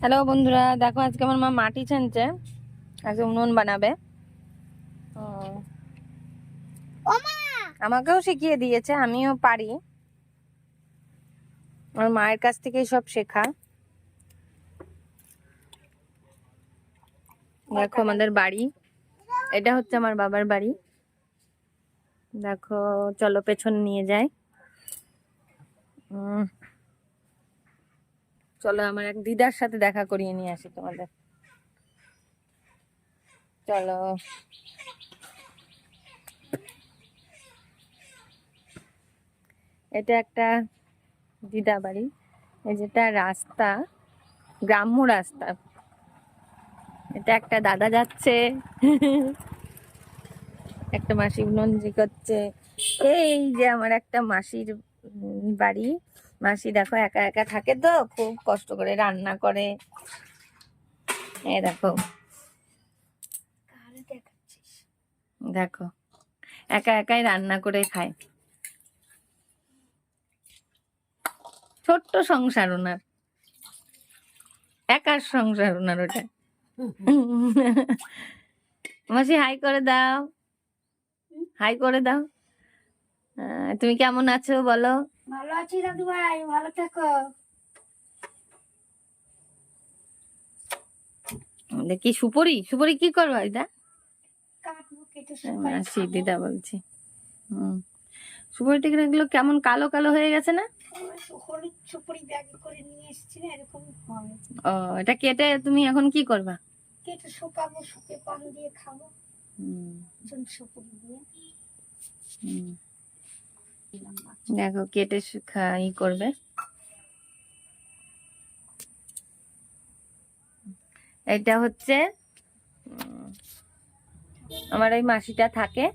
Hello বন্ধুরা, দেখো আজকে আমার মা মাটি ছানছে, আজকে উনুন বানাবে। আমাকেও শিখিয়ে দিয়েছে, আমিও পারি। আমার মায়ের কাছ থেকেই সব শেখা। দেখো আমাদের বাড়ি, এটা হচ্ছে আমার বাবার বাড়ি। দেখো, চলো পেছন নিয়ে যাই। চলো আমার এক দিদার সাথে দেখা করিয়ে নিয়ে আসি তোমাদের। চলো, এটা একটা দিদা বাড়ি। এই যেটা রাস্তা, গ্রাম্য রাস্তা। এটা একটা দাদা যাচ্ছে, একটা মাসি নঞ্জি করছে। এই যে আমার একটা মাসির বাড়ি। মাসি দেখো একা একা থাকে, তো খুব কষ্ট করে রান্না করে। এই দেখো, দেখো একা একাই রান্না করে খায়। ছোট্ট সংসার ওনার, একার সংসার ওনার ওটা। মাসি হাই করে দাও, হাই করে দাও। তুমি কেমন আছো বলো? ভালো আছি দাদু ভাই, ভালো থাকো। দেখি সুপুরি, সুপুরি কি করবো এটা? কাটবো, কেটে মাসি দিদা বলছি। সুপুরিটা এগুলো কেমন কালো কালো হয়ে গেছে না? হলুদ সুপুরি ব্যাগ করে নিয়ে এসেছি না, এরকম হয়। ও, এটা কেটে তুমি এখন কি করবা? কেটে শুকাবো, শুকে পান দিয়ে খাবো। সুপুরি দিয়ে দেখো কেটে ই করবে। এটা হচ্ছে আমার এই মাসিটা থাকে,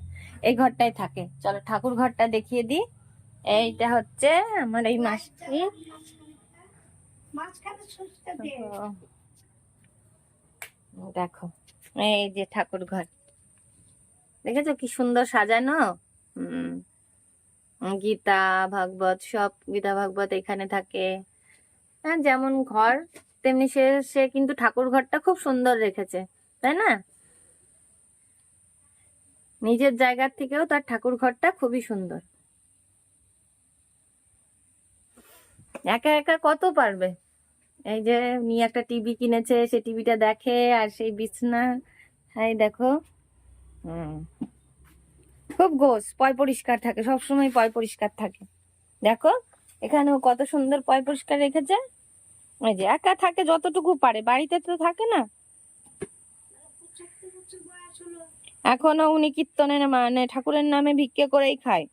এই ঘরটাই থাকে। চলো ঠাকুর ঘরটা দেখিয়ে দিই। এইটা হচ্ছে আমার এই মাসি। দেখো এই যে ঠাকুর ঘর, দেখেছো কি সুন্দর সাজানো। গীতা ভাগবত, সব গীতা ভাগবত এখানে থাকে। হ্যাঁ, যেমন ঘর তেমনি সে সে কিন্তু ঠাকুর ঘরটা খুব সুন্দর রেখেছে, তাই না? নিজের জায়গার থেকেও তার ঠাকুর ঘরটা খুবই সুন্দর। একা একা কত পারবে। এই যে নিয়ে একটা টিভি কিনেছে, সেই টিভিটা দেখে, আর সেই বিছনা। হ্যাঁ দেখো, খুব গোছ, পয় পরিষ্কার থাকে, সবসময় পয় পরিষ্কার থাকে। দেখো এখানেও কত সুন্দর পয় পরিষ্কার রেখেছে। ওই যে একা থাকে যতটুকু পারে, বাড়িতে তো থাকে না। এখনো উনি কীর্তনের মানে ঠাকুরের নামে ভিক্ষে করেই খায়।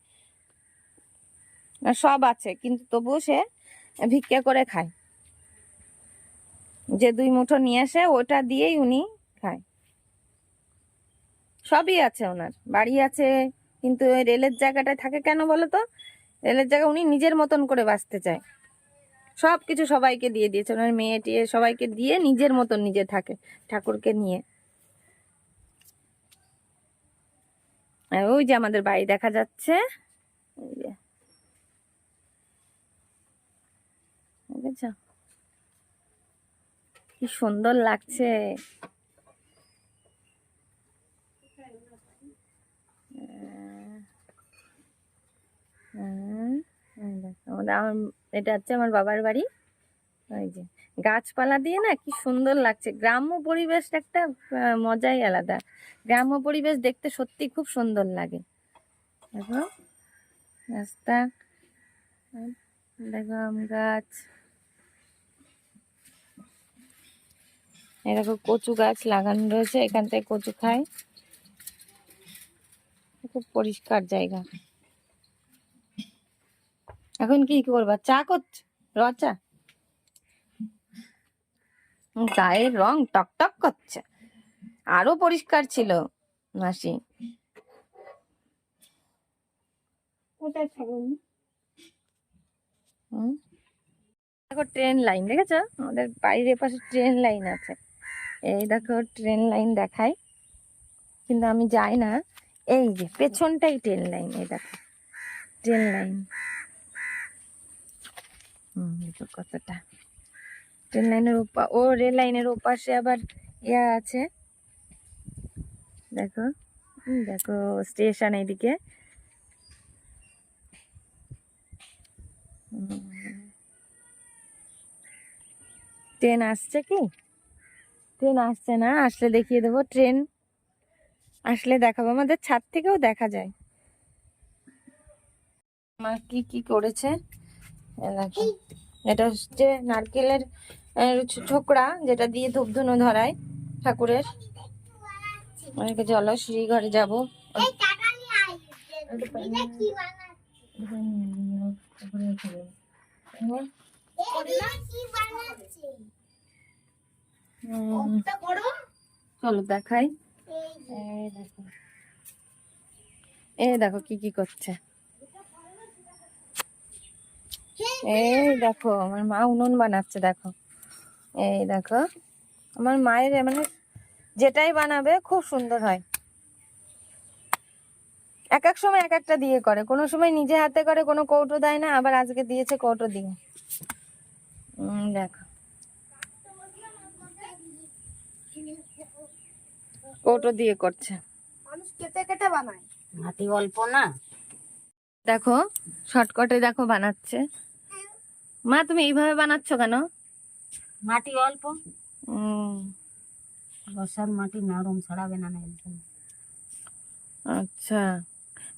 সব আছে কিন্তু তবুও সে ভিক্ষা করে খায়। যে 2 মুঠো নিয়ে আসে ওটা দিয়েই উনি খায়। সবই আছে ওনার, বাড়ি আছে, কিন্তু ওই রেলের জায়গাটায় থাকে কেন বলো তো? রেলের জায়গা উনি নিজের মতন করে বাঁচতে চায়। সবকিছু সবাইকে দিয়ে দিয়েছে, ওনার মেয়ে টিয়ে সবাইকে দিয়ে নিজের মতন নিজে থাকে ঠাকুরকে নিয়ে। আর ওই যে আমাদের বাড়ি দেখা যাচ্ছে, বুঝেছো কি সুন্দর লাগছে। এটা হচ্ছে আমার বাবার বাড়ি। ওই যে গাছপালা দিয়ে না কি সুন্দর লাগছে। গ্রাম্য পরিবেশ একটা মজাই আলাদা। গ্রাম্য পরিবেশ দেখতে সত্যি খুব সুন্দর লাগে। দেখো রাস্তা, দেখো আম গাছ, এই দেখো কচু গাছ লাগানো রয়েছে, এখান থেকে কচু খায়। খুব পরিষ্কার জায়গা। এখন কি করবা? চা করছ? রচা? গায়ের রং টকটক করছে। আরো পরিষ্কার ছিল মাসি। দেখো ট্রেন লাইন, দেখেছো? আমাদের বাড়ির পাশে ট্রেন লাইন আছে। এই দেখো ট্রেন লাইন দেখায়, কিন্তু আমি যাই না। এই যে পেছনটাই ট্রেন লাইন, এই দেখো ট্রেন লাইন। কতটা রেল লাইনের ওপাশে আবার ইয়া আছে, দেখো দেখো স্টেশন এইদিকে। ট্রেন আসছে কি? ট্রেন আসছে না, আসলে দেখিয়ে দেবো। ট্রেন আসলে দেখাবো, আমাদের ছাদ থেকেও দেখা যায়। মা কি কি করেছে এ দেখো, এটা হচ্ছে নারকেলের ছোকরা, যেটা দিয়ে ধূপধুনো ধরায় ঠাকুরের। অনেকে চলো সিঁড়ি ঘরে যাবো। চলো দেখাই। এই দেখো কি কি করছে। এই দেখো আমার মা উনুন বানাচ্ছে, দেখো এই দেখো। আমার মায়ের মানে যেটাই বানাবে খুব সুন্দর হয়। এক এক সময় এক একটা দিয়ে করে, কোনো সময় নিজে হাতে করে, কোনো কৌটো দেয় না, আবার আজকে দিয়েছে কৌটো দিয়ে। দেখো কৌটো দিয়ে করছে। মানুষ কেটে কেটে বানায়, মাটি অল্প না। দেখো শর্টকাটে দেখো বানাচ্ছে। মা তুমি এইভাবে বানাচ্ছ কেন? মাটি অল্প, উম, বর্ষার মাটি নরম ছাড়াবে না একদম। আচ্ছা,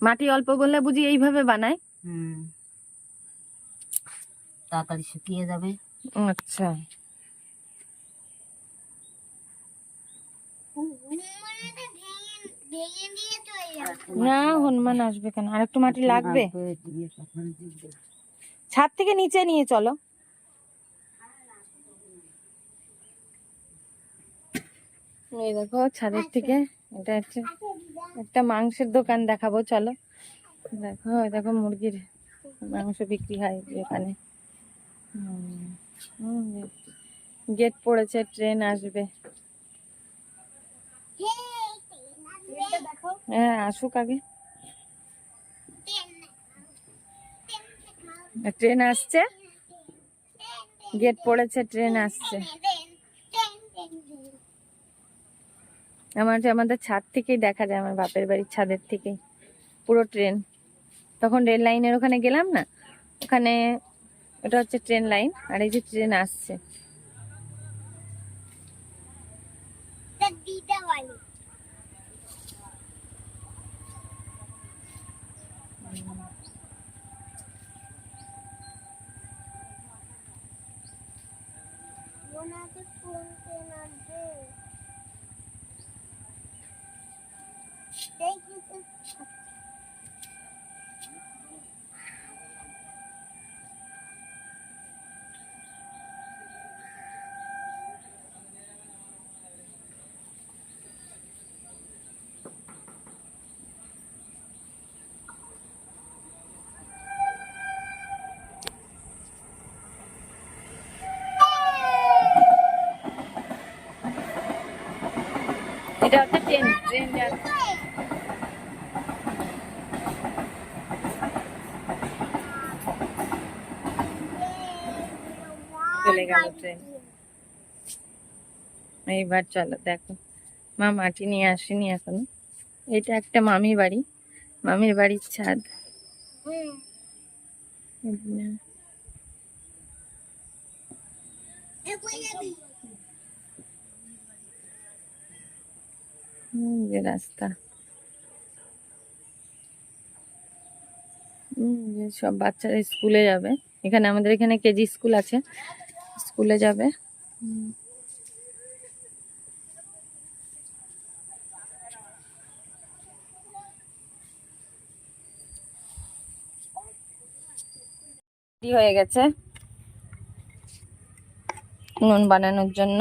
মাটি অল্প বললে বুঝি এইভাবে বানায়? তাড়াতাড়ি শুকিয়ে যাবে। আচ্ছা, না হনুমান আসবে কেন, আর একটু মাটি লাগবে। ছাদ থেকে নিচে নিয়ে চলো। এই দেখো ছাদের থেকে, এটা হচ্ছে একটা মাংসের দোকান, দেখাবো চলো। দেখো দেখো মুরগির মাংস বিক্রি হয় এখানে। গেট পড়েছে, ট্রেন আসবে। হ্যাঁ আসুক আগে, ট্রেন আসছে, গেট পড়েছে, ট্রেন আসছে। আমাদের ছাদ থেকেই দেখা যায়, আমার বাপের বাড়ির ছাদের থেকেই পুরো ট্রেন। তখন রেল লাইনের ওখানে গেলাম না, ওখানে ওটা হচ্ছে ট্রেন লাইন, আর এই যে ট্রেন আসছে। এটা হচ্ছে ট্রেন, ট্রেন যাচ্ছে। চলে গেল ট্রেন। এইবার চলো দেখো, মা মাটি নিয়ে আসেনি এখনো। এটা একটা মামির বাড়ি, মামির বাড়ির ছাদ। যে রাস্তা, যে সব বাচ্চারা স্কুলে যাবে। এখানে আমাদের এখানে কেজি স্কুল আছে, স্কুলে যাবে। হয়ে গেছে নুন বানানোর জন্য।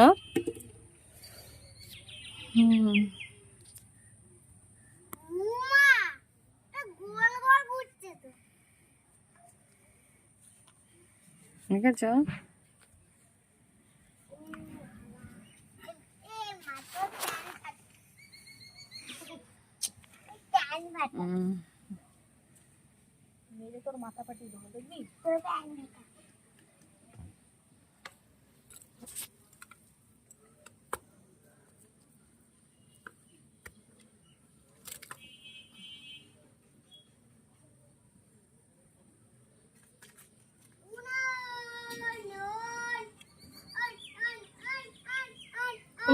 ঠিক আছে, তোর মাথা পাঠিয়ে দেবো, দেখবি?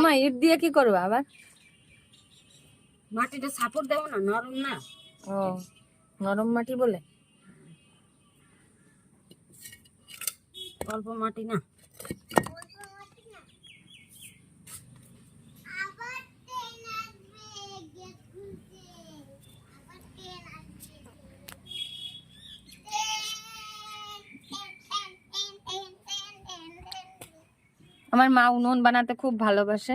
মা ইট দিয়ে কি করবো আবার? মাটিটা সাপোর্ট দেবো না, নরম না। ও, নরম মাটি বলে। অল্প মাটি না। আমার মা উনুন বানাতে খুব ভালোবাসে।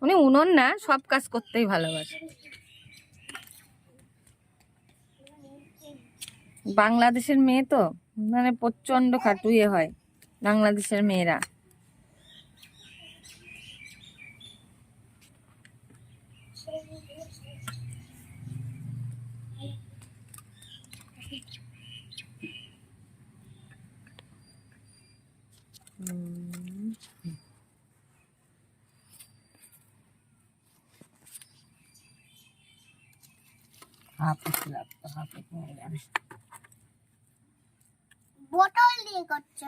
উনি উনুন না, সব কাজ করতেই ভালোবাসে। বাংলাদেশের মেয়ে তো, মানে প্রচন্ড খাটুইয়ে হয় বাংলাদেশের মেয়েরা। বোতল দিয়ে করছে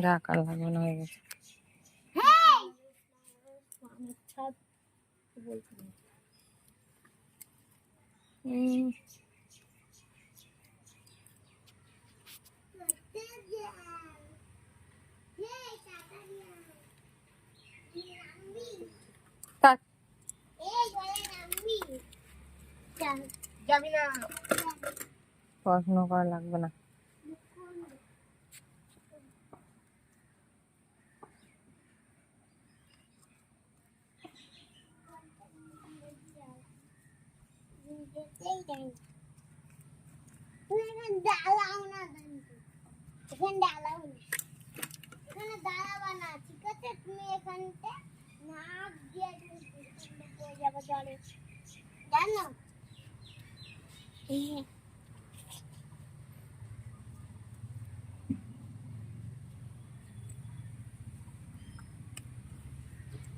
ঢাকা লাগবে না, হয়ে গেছে। থাক। যাবি না? পড়াশোনা করা লাগবে না। দাঁড়াও না, এখানে দাঁড়াও না, এখানে দাঁড়াবা না, ঠিক আছে? তুমি এখানতে নাক দিয়ে তুমি পড়ে যাবে জলে, জানো?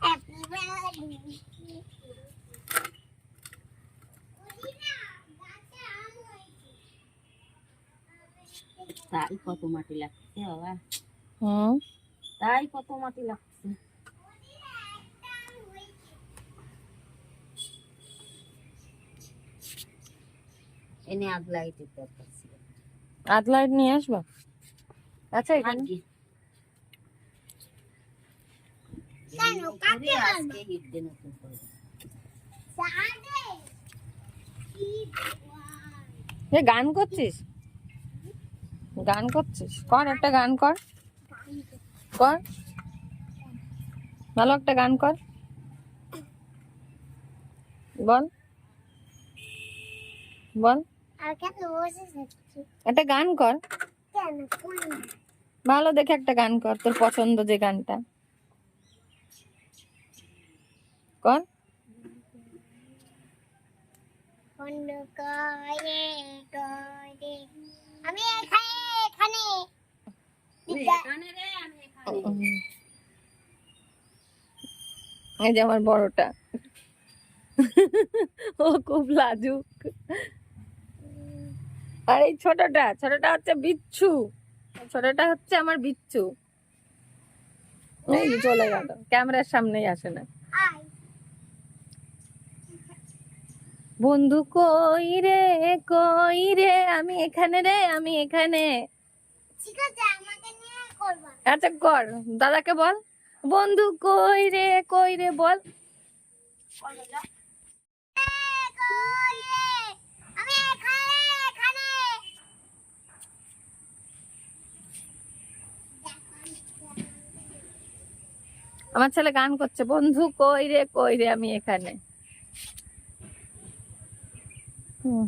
Happy birthday. তাই কত মাটি লাগছে বাবা, হুম, তাই কত মাটি লাগছে। এনে আগ লাগাইতে দরকার ছিল। আধ লাইট নিয়ে আসবো। আচ্ছা, এখানে আজকে কেন কাকে আজকে হিট দে নতুন করে। সাদে কি এ গান করছিস? গান করছিস? কর একটা গান কর, কর ভালো একটা গান কর, বল বল, আর কেন বসে থাকছি? একটা গান কর, কেন কোন ভালো দেখে একটা গান কর, তোর পছন্দ যে গানটা কর। বন্ধ করে করে আমি এখানে এখানে তুই এখানে রে, আমি এখানে। এই যে আমার বড়টা, ও খুব লাজুক। আর এই ছোটটা, ছোটটা হচ্ছে বিচ্ছু, ছোটটা হচ্ছে আমার বিচ্ছু। এই যে চলে গেল, ক্যামেরার সামনেই আসে না। আয় বন্ধু কই রে, কই রে, আমি এখানে রে, আমি এখানে। ঠিক আছে আমাকে নিয়ে করবা। আচ্ছা কর, দাদাকে বল, বন্ধু কই রে, কই রে বল। কই রে? আমি এখানে এখানে আমার ছেলে গান করছে, বন্ধু কই রে, কই রে, আমি এখানে। হুম।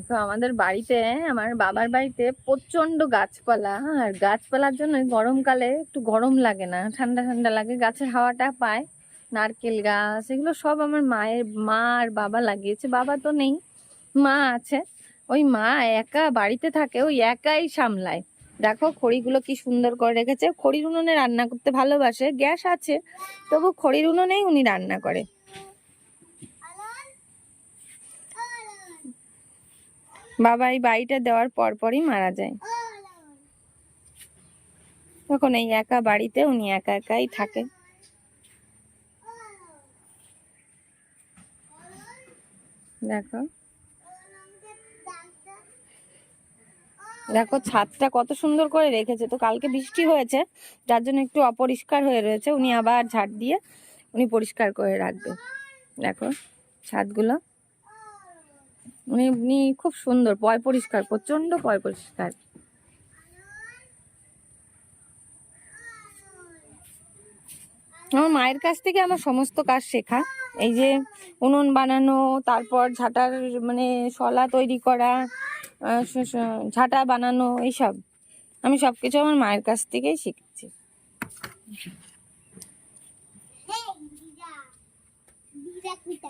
তো আমাদের বাড়িতে, আমার বাবার বাড়িতে প্রচন্ড গাছপালা, আর গাছপালার জন্য গরমকালে একটু গরম লাগে না, ঠান্ডা ঠান্ডা লাগে, গাছের হাওয়াটা পায়। নারকেল গাছ এগুলো সব আমার মা আর বাবা লাগিয়েছে, বাবা তো নেই, মা আছে। ওই মা একা বাড়িতে থাকে, ওই একাই সামলায়। দেখো খড়িগুলো কি সুন্দর করে রেখেছে, খড়ির উনুনে রান্না করতে ভালোবাসে, গ্যাস আছে তবু খড়ির উনুনেই উনি রান্না করে। আলন আলন বাবা এই বাড়িটা দেওয়ার পরই মারা যায়। ও লাউন, তখন এই একা বাড়িতে উনি একা একাই থাকে। ও লাউন, দেখো ও লাউনকে ডাকতে, দেখো ছাদটা কত সুন্দর করে রেখেছে। তো কালকে বৃষ্টি হয়েছে, যার জন্য একটু অপরিষ্কার হয়ে রয়েছে। উনি আবার ঝাড় দিয়ে উনি পরিষ্কার করে রাখবে। দেখো ছাদগুলো উনি উনি খুব সুন্দর পয় পরিষ্কার, প্রচন্ড পয় পরিষ্কার। আমার মায়ের কাছ থেকে আমার সমস্ত কাজ শেখা। এই যে উনুন বানানো, তারপর ঝাঁটার মানে শলা তৈরি করা, ঝাঁটা বানানো, এইসব আমি সবকিছু আমার মায়ের কাছ থেকেই শিখেছি। হেই দিদা, দিদা কুইটা